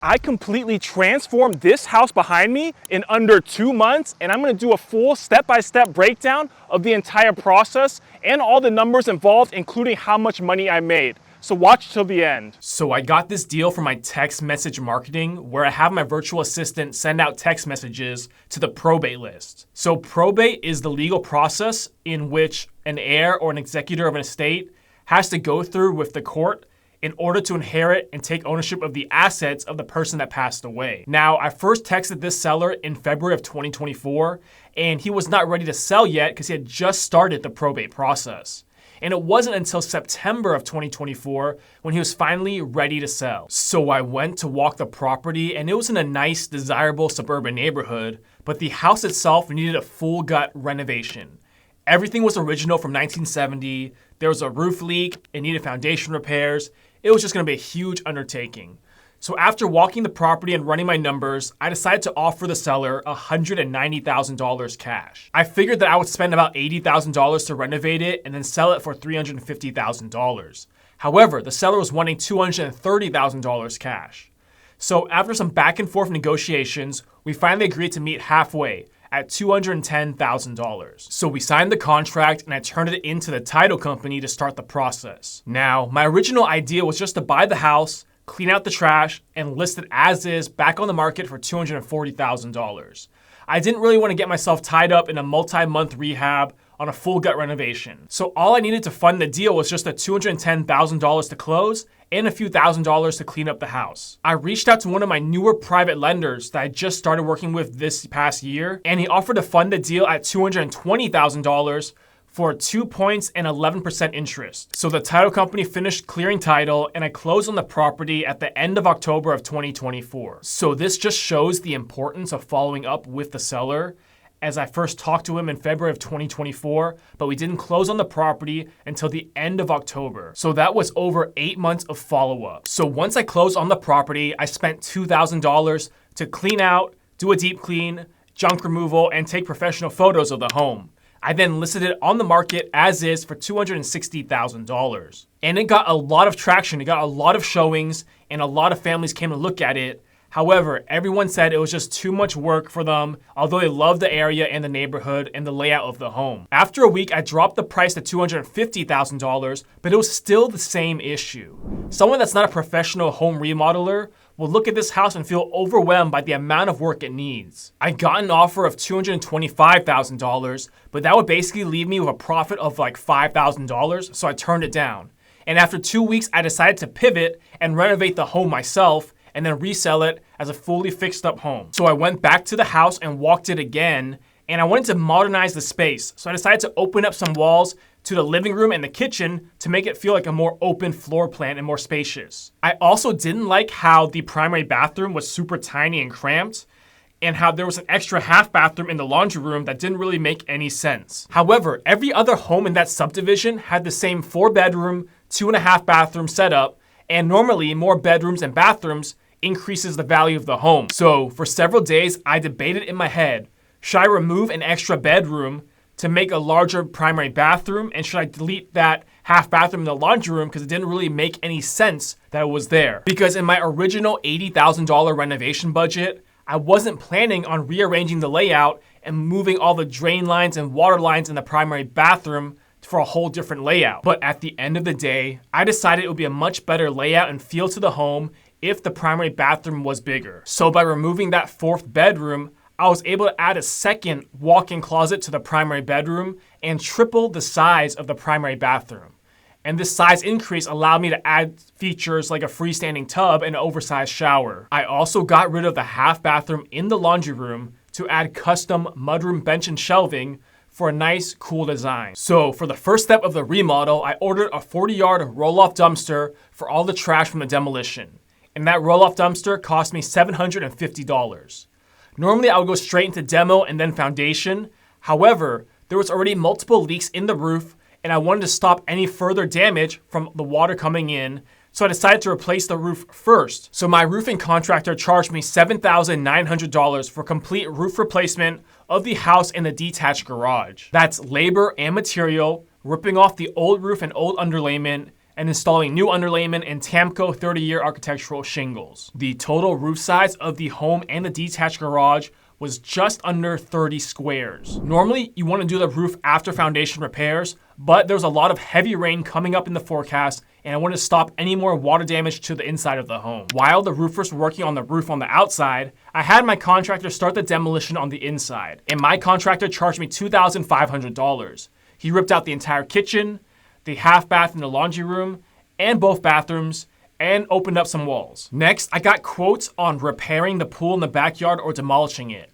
I completely transformed this house behind me in under 2 months, and I'm gonna do a full step-by-step breakdown of the entire process and all the numbers involved, including how much money I made. So watch till the end. So I got this deal from my text message marketing where I have my virtual assistant send out text messages to the probate list. So probate is the legal process in which an heir or an executor of an estate has to go through with the court in order to inherit and take ownership of the assets of the person that passed away. Now, I first texted this seller in February of 2024, and he was not ready to sell yet because he had just started the probate process. And it wasn't until September of 2024 when he was finally ready to sell. So I went to walk the property, and it was in a nice, desirable suburban neighborhood, but the house itself needed a full gut renovation. Everything was original from 1970. There was a roof leak, it needed foundation repairs. It was just gonna be a huge undertaking. So after walking the property and running my numbers, I decided to offer the seller $190,000 cash. I figured that I would spend about $80,000 to renovate it and then sell it for $350,000. However, the seller was wanting $230,000 cash. So after some back and forth negotiations, we finally agreed to meet halfway at $210,000. So we signed the contract and I turned it into the title company to start the process. Now, my original idea was just to buy the house, clean out the trash, and list it as is back on the market for $240,000. I didn't really want to get myself tied up in a multi-month rehab on a full gut renovation. So all I needed to fund the deal was just the $210,000 to close and a few $1,000s to clean up the house. I reached out to one of my newer private lenders that I just started working with this past year, and he offered to fund the deal at $220,000 for 2 points and 11% interest. So the title company finished clearing title and I closed on the property at the end of October of 2024. So this just shows the importance of following up with the seller, as I first talked to him in February of 2024, but we didn't close on the property until the end of October. So that was over 8 months of follow-up. So once I closed on the property, I spent $2,000 to clean out, do a deep clean, junk removal, and take professional photos of the home. I then listed it on the market as is for $260,000. And it got a lot of traction. It got a lot of showings and a lot of families came to look at it. However, everyone said it was just too much work for them, although they loved the area and the neighborhood and the layout of the home. After a week, I dropped the price to $250,000, but it was still the same issue. Someone that's not a professional home remodeler will look at this house and feel overwhelmed by the amount of work it needs. I got an offer of $225,000, but that would basically leave me with a profit of like $5,000, so I turned it down. And after 2 weeks, I decided to pivot and renovate the home myself and then resell it as a fully fixed up home. So I went back to the house and walked it again, and I wanted to modernize the space. So I decided to open up some walls to the living room and the kitchen to make it feel like a more open floor plan and more spacious. I also didn't like how the primary bathroom was super tiny and cramped, and how there was an extra half bathroom in the laundry room that didn't really make any sense. However, every other home in that subdivision had the same 4-bedroom, 2.5 bathroom setup, and normally more bedrooms and bathrooms increases the value of the home. So for several days, I debated in my head, should I remove an extra bedroom to make a larger primary bathroom? And should I delete that half bathroom in the laundry room because it didn't really make any sense that it was there? Because in my original $80,000 renovation budget, I wasn't planning on rearranging the layout and moving all the drain lines and water lines in the primary bathroom for a whole different layout. But at the end of the day, I decided it would be a much better layout and feel to the home if the primary bathroom was bigger. So by removing that 4th bedroom, I was able to add a second walk-in closet to the primary bedroom and triple the size of the primary bathroom. And this size increase allowed me to add features like a freestanding tub and an oversized shower. I also got rid of the half bathroom in the laundry room to add custom mudroom bench and shelving for a nice, cool design. So for the first step of the remodel, I ordered a 40-yard roll-off dumpster for all the trash from the demolition. And that roll-off dumpster cost me $750. Normally, I would go straight into demo and then foundation. However, there was already multiple leaks in the roof, and I wanted to stop any further damage from the water coming in, so I decided to replace the roof first. So my roofing contractor charged me $7,900 for complete roof replacement of the house and the detached garage. That's labor and material, ripping off the old roof and old underlayment, and installing new underlayment and Tamco 30-year architectural shingles. The total roof size of the home and the detached garage was just under 30 squares. Normally, you want to do the roof after foundation repairs, but there was a lot of heavy rain coming up in the forecast, and I wanted to stop any more water damage to the inside of the home. While the roofers were working on the roof on the outside, I had my contractor start the demolition on the inside, and my contractor charged me $2,500. He ripped out the entire kitchen, the half bath and the laundry room, and both bathrooms, and opened up some walls. Next, I got quotes on repairing the pool in the backyard or demolishing it.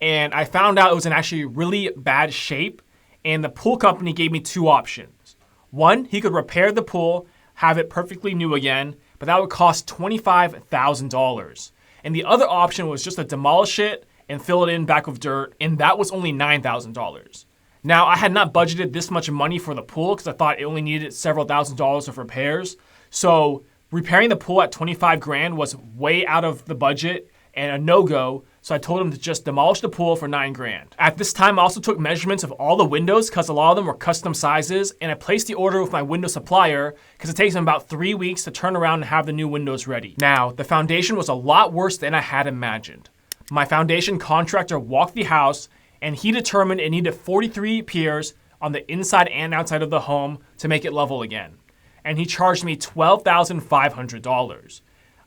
And I found out it was in actually really bad shape, and the pool company gave me two options. One, he could repair the pool, have it perfectly new again, but that would cost $25,000. And the other option was just to demolish it and fill it in back with dirt, and that was only $9,000. Now, I had not budgeted this much money for the pool because I thought it only needed several $1,000s of repairs. So repairing the pool at $25,000 was way out of the budget and a no-go, so I told him to just demolish the pool for $9,000. At this time, I also took measurements of all the windows because a lot of them were custom sizes, and I placed the order with my window supplier because it takes them about 3 weeks to turn around and have the new windows ready. Now, the foundation was a lot worse than I had imagined. My foundation contractor walked the house, and he determined it needed 43 piers on the inside and outside of the home to make it level again. And he charged me $12,500.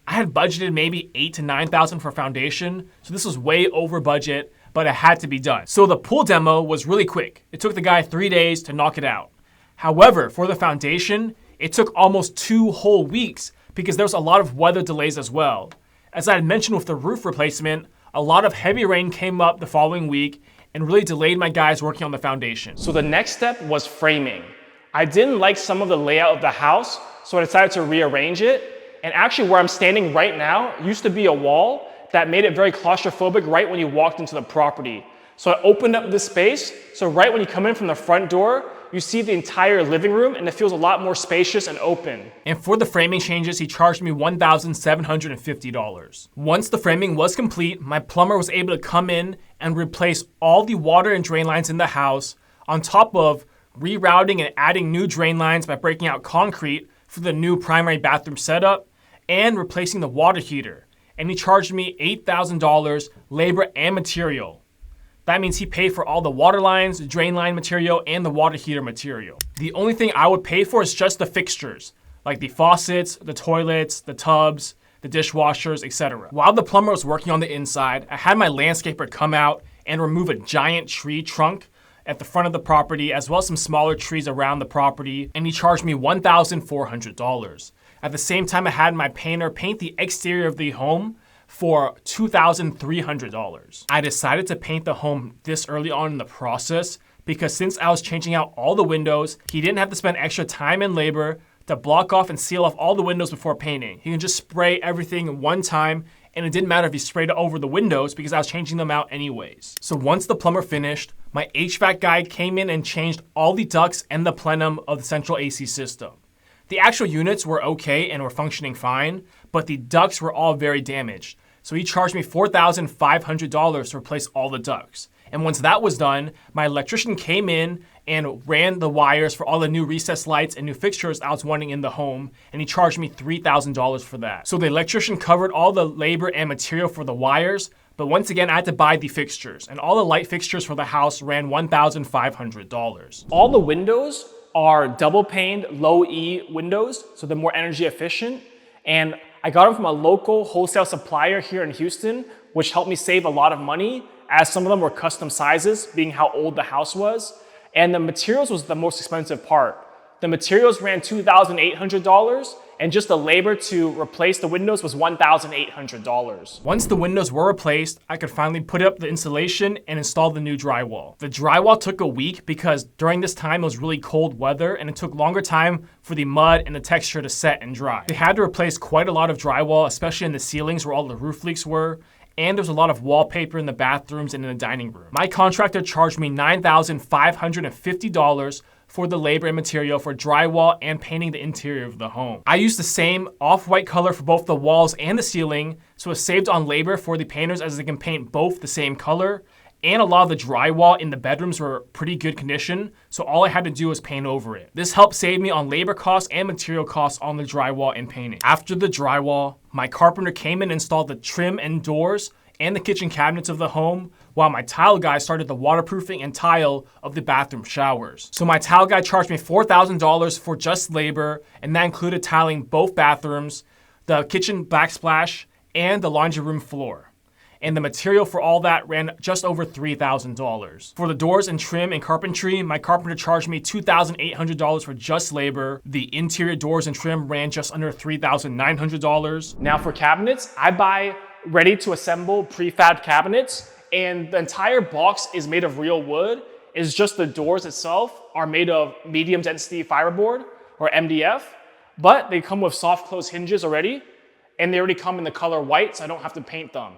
I had budgeted maybe $8,000 to $9,000 for foundation, so this was way over budget, but it had to be done. So the pool demo was really quick. It took the guy 3 days to knock it out. However, for the foundation, it took almost 2 whole weeks because there was a lot of weather delays as well. As I had mentioned with the roof replacement, a lot of heavy rain came up the following week and really delayed my guys working on the foundation. So the next step was framing. I didn't like some of the layout of the house, so I decided to rearrange it. And actually where I'm standing right now used to be a wall that made it very claustrophobic right when you walked into the property. So I opened up this space, so right when you come in from the front door, you see the entire living room and it feels a lot more spacious and open. And for the framing changes, he charged me $1,750. Once the framing was complete, my plumber was able to come in and replace all the water and drain lines in the house, on top of rerouting and adding new drain lines by breaking out concrete for the new primary bathroom setup, and replacing the water heater. And he charged me $8,000 labor and material. That means he paid for all the water lines, drain line material, and the water heater material. The only thing I would pay for is just the fixtures, like the faucets, the toilets, the tubs, the dishwashers, etc. While the plumber was working on the inside, I had my landscaper come out and remove a giant tree trunk at the front of the property, as well as some smaller trees around the property, and he charged me $1,400. At the same time, I had my painter paint the exterior of the home for $2,300. I decided to paint the home this early on in the process because since I was changing out all the windows, he didn't have to spend extra time and labor to block off and seal off all the windows before painting. He can just spray everything one time, and it didn't matter if he sprayed it over the windows because I was changing them out anyways. So once the plumber finished, my HVAC guy came in and changed all the ducts and the plenum of the central AC system. The actual units were okay and were functioning fine, but the ducts were all very damaged. So he charged me $4,500 to replace all the ducts. And once that was done, my electrician came in and ran the wires for all the new recessed lights and new fixtures I was wanting in the home, and he charged me $3,000 for that. So the electrician covered all the labor and material for the wires, but once again, I had to buy the fixtures, and all the light fixtures for the house ran $1,500. All the windows are double paned, low E windows, so they're more energy efficient. And I got them from a local wholesale supplier here in Houston, which helped me save a lot of money, as some of them were custom sizes, being how old the house was. And the materials was the most expensive part. The materials ran $2,800, and just the labor to replace the windows was $1,800. Once the windows were replaced, I could finally put up the insulation and install the new drywall. The drywall took a week because during this time it was really cold weather and it took longer time for the mud and the texture to set and dry. They had to replace quite a lot of drywall, especially in the ceilings where all the roof leaks were, and there was a lot of wallpaper in the bathrooms and in the dining room. My contractor charged me $9,550 for the labor and material for drywall and painting the interior of the home. I used the same off-white color for both the walls and the ceiling, so it saved on labor for the painters as they can paint both the same color, and a lot of the drywall in the bedrooms were pretty good condition, so all I had to do was paint over it. This helped save me on labor costs and material costs on the drywall and painting. After the drywall, my carpenter came in and installed the trim and doors and the kitchen cabinets of the home, while my tile guy started the waterproofing and tile of the bathroom showers. So my tile guy charged me $4,000 for just labor, and that included tiling both bathrooms, the kitchen backsplash, and the laundry room floor. And the material for all that ran just over $3,000. For the doors and trim and carpentry, my carpenter charged me $2,800 for just labor. The interior doors and trim ran just under $3,900. Now for cabinets, I buy ready to assemble prefab cabinets, and the entire box is made of real wood. It's just the doors itself are made of medium density fiberboard or MDF, but they come with soft close hinges already, and they already come in the color white, so I don't have to paint them.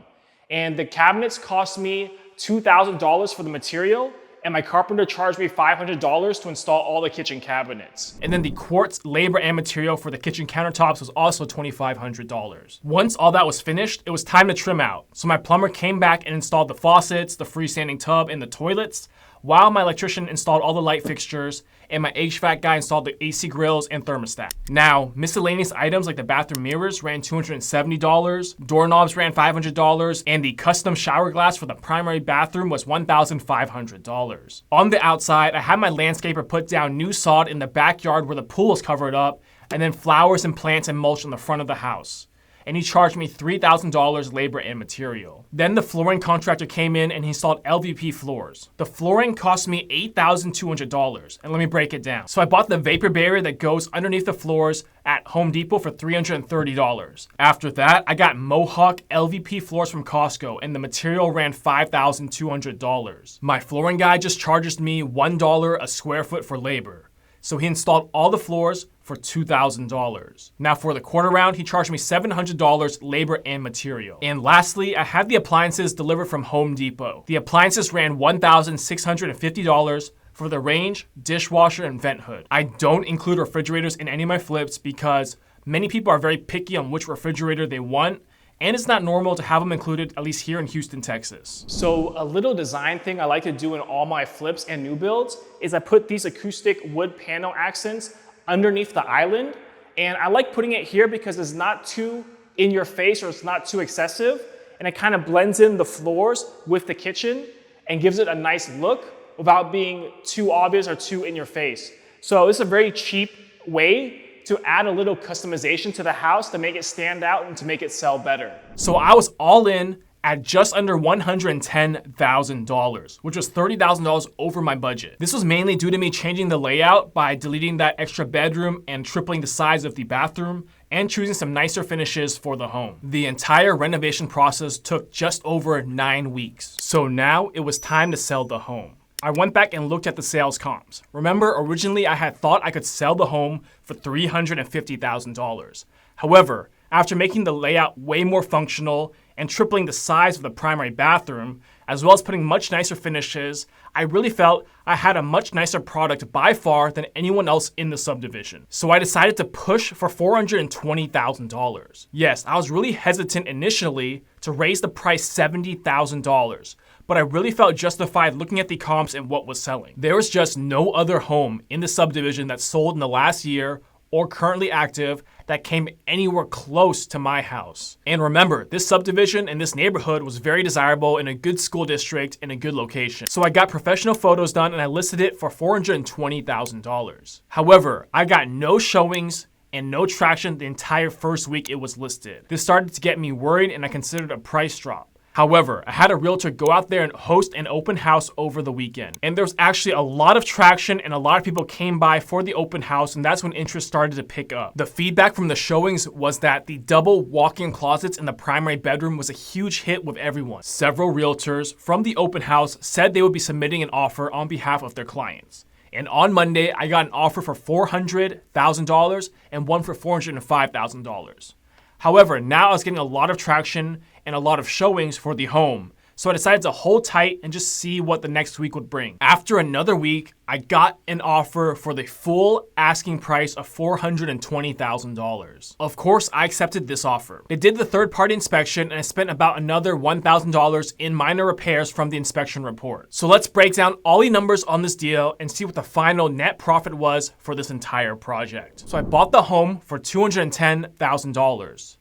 And the cabinets cost me $2,000 for the material, and my carpenter charged me $500 to install all the kitchen cabinets. And then the quartz labor and material for the kitchen countertops was also $2,500. Once all that was finished, it was time to trim out. So my plumber came back and installed the faucets, the freestanding tub, and the toilets, while my electrician installed all the light fixtures, and my HVAC guy installed the AC grills and thermostat. Now, miscellaneous items like the bathroom mirrors ran $270, doorknobs ran $500, and the custom shower glass for the primary bathroom was $1,500. On the outside, I had my landscaper put down new sod in the backyard where the pool was covered up, and then flowers and plants and mulch in the front of the house. And he charged me $3,000 labor and material. Then the flooring contractor came in and he installed LVP floors. The flooring cost me $8,200, and let me break it down. So I bought the vapor barrier that goes underneath the floors at Home Depot for $330. After that, I got Mohawk LVP floors from Costco, and the material ran $5,200. My flooring guy just charges me $1 a square foot for labor. So he installed all the floors for $2,000. Now for the quarter round, he charged me $700 labor and material. And lastly, I had the appliances delivered from Home Depot. The appliances ran $1,650 for the range, dishwasher, and vent hood. I don't include refrigerators in any of my flips because many people are very picky on which refrigerator they want, and it's not normal to have them included, at least here in Houston, Texas. So a little design thing I like to do in all my flips and new builds is I put these acoustic wood panel accents underneath the island. And I like putting it here because it's not too in your face or it's not too excessive. And it kind of blends in the floors with the kitchen and gives it a nice look without being too obvious or too in your face. So it's a very cheap way to add a little customization to the house to make it stand out and to make it sell better. So I was all in at just under $110,000, which was $30,000 over my budget. This was mainly due to me changing the layout by deleting that extra bedroom and tripling the size of the bathroom and choosing some nicer finishes for the home. The entire renovation process took just over 9 weeks. So now it was time to sell the home. I went back and looked at the sales comps. Remember, originally I had thought I could sell the home for $350,000. However, after making the layout way more functional and tripling the size of the primary bathroom, as well as putting much nicer finishes, I really felt I had a much nicer product by far than anyone else in the subdivision. So I decided to push for $420,000. Yes, I was really hesitant initially to raise the price $70,000, but I really felt justified looking at the comps and what was selling. There was just no other home in the subdivision that sold in the last year or currently active that came anywhere close to my house. And remember, this subdivision and this neighborhood was very desirable in a good school district in a good location. So I got professional photos done and I listed it for $420,000. However, I got no showings and no traction the entire first week it was listed. This started to get me worried and I considered a price drop. However, I had a realtor go out there and host an open house over the weekend. And there was actually a lot of traction and a lot of people came by for the open house, and that's when interest started to pick up. The feedback from the showings was that the double walk-in closets in the primary bedroom was a huge hit with everyone. Several realtors from the open house said they would be submitting an offer on behalf of their clients. And on Monday, I got an offer for $400,000 and one for $405,000. However, now I was getting a lot of traction and a lot of showings for the home. So I decided to hold tight and just see what the next week would bring. After another week, I got an offer for the full asking price of $420,000. Of course, I accepted this offer. They did the third-party inspection and I spent about another $1,000 in minor repairs from the inspection report. So let's break down all the numbers on this deal and see what the final net profit was for this entire project. So I bought the home for $210,000.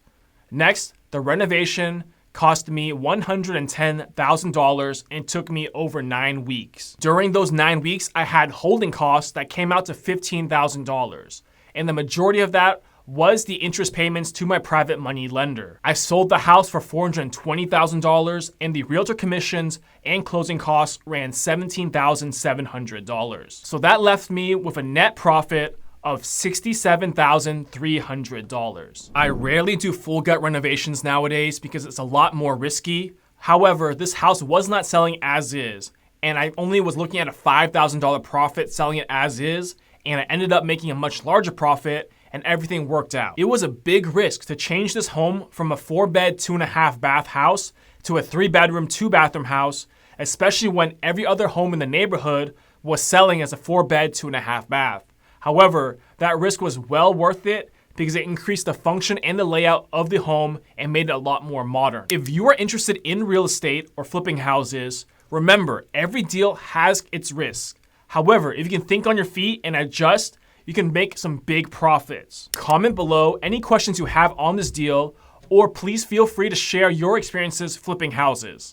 Next, the renovation cost me $110,000 and took me over 9 weeks. During those 9 weeks, I had holding costs that came out to $15,000. And the majority of that was the interest payments to my private money lender. I sold the house for $420,000 and the realtor commissions and closing costs ran $17,700. So that left me with a net profit of $67,300. I rarely do full gut renovations nowadays because it's a lot more risky. However, this house was not selling as is, and I only was looking at a $5,000 profit selling it as is, and I ended up making a much larger profit and everything worked out. It was a big risk to change this home from a 4-bed, 2.5 bath house to a 3-bedroom, 2-bathroom house, especially when every other home in the neighborhood was selling as a 4-bed, 2.5 bath. However, that risk was well worth it because it increased the function and the layout of the home and made it a lot more modern. If you are interested in real estate or flipping houses, remember, every deal has its risk. However, if you can think on your feet and adjust, you can make some big profits. Comment below any questions you have on this deal, or please feel free to share your experiences flipping houses.